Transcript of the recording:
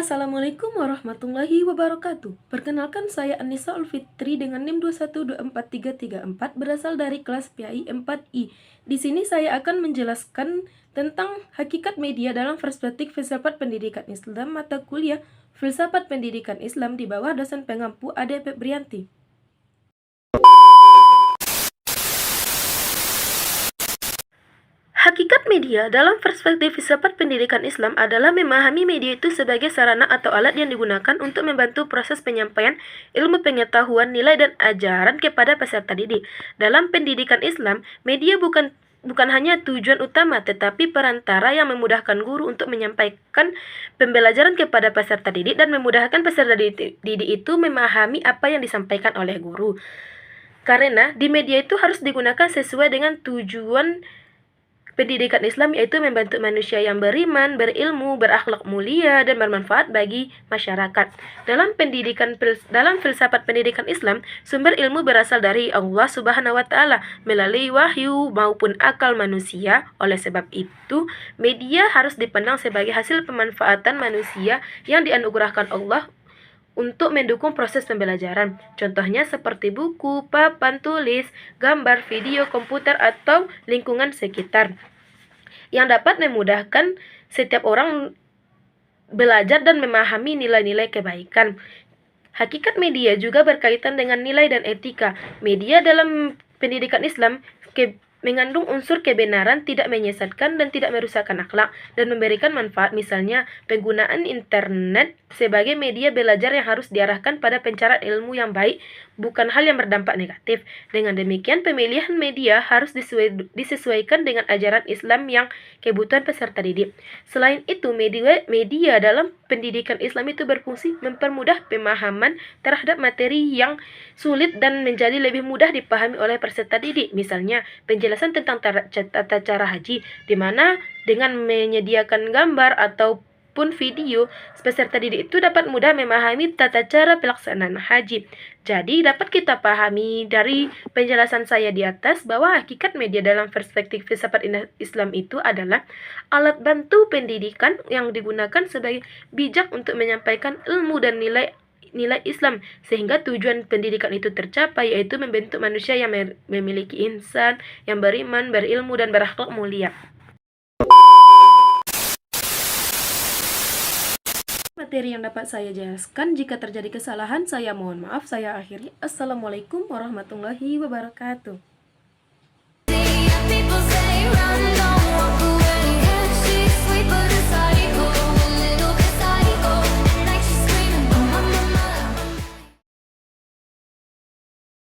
Assalamualaikum warahmatullahi wabarakatuh. Perkenalkan, saya Anissa Ulfitri dengan NIM 2124334 berasal dari kelas PAI 4I. Di sini saya akan menjelaskan tentang hakikat media dalam perspektif filsafat pendidikan Islam mata kuliah Filsafat Pendidikan Islam di bawah dosen pengampu Ade Febrianti. Hakikat media dalam perspektif filsafat pendidikan Islam adalah memahami media itu sebagai sarana atau alat yang digunakan untuk membantu proses penyampaian ilmu pengetahuan, nilai, dan ajaran kepada peserta didik. Dalam pendidikan Islam, media bukan hanya tujuan utama, tetapi perantara yang memudahkan guru untuk menyampaikan pembelajaran kepada peserta didik dan memudahkan peserta didik itu memahami apa yang disampaikan oleh guru. Karena di media itu harus digunakan sesuai dengan tujuan pendidikan Islam, yaitu membantu manusia yang beriman, berilmu, berakhlak mulia, dan bermanfaat bagi masyarakat. Dalam filsafat pendidikan Islam, sumber ilmu berasal dari Allah Subhanahu wa Ta'ala melalui wahyu maupun akal manusia. Oleh sebab itu, media harus dipandang sebagai hasil pemanfaatan manusia yang dianugerahkan Allah untuk mendukung proses pembelajaran. Contohnya seperti buku, papan tulis, gambar, video, komputer, atau lingkungan sekitar yang dapat memudahkan setiap orang belajar dan memahami nilai-nilai kebaikan. Hakikat media juga berkaitan dengan nilai dan etika. Media dalam pendidikan Islam mengandung unsur kebenaran, tidak menyesatkan dan tidak merusakkan akhlak, dan memberikan manfaat. Misalnya, penggunaan internet sebagai media belajar yang harus diarahkan pada pencarian ilmu yang baik, bukan hal yang berdampak negatif. Dengan demikian, pemilihan media harus disesuaikan dengan ajaran Islam yang kebutuhan peserta didik. Selain itu, media dalam pendidikan Islam itu berfungsi mempermudah pemahaman terhadap materi yang sulit dan menjadi lebih mudah dipahami oleh peserta didik. Misalnya, penjelasan tentang tata cara haji, di mana dengan menyediakan gambar ataupun video, peserta didik itu dapat mudah memahami tata cara pelaksanaan haji. Jadi, dapat kita pahami dari penjelasan saya di atas bahwa hakikat media dalam perspektif filsafat Islam itu adalah alat bantu pendidikan yang digunakan sebagai bijak untuk menyampaikan ilmu dan nilai Islam, sehingga tujuan pendidikan itu tercapai, yaitu membentuk manusia yang memiliki insan, yang beriman, berilmu, dan berakhlak mulia. Materi yang dapat saya jelaskan. Jika terjadi kesalahan, saya mohon maaf. Saya akhiri. Assalamualaikum warahmatullahi wabarakatuh.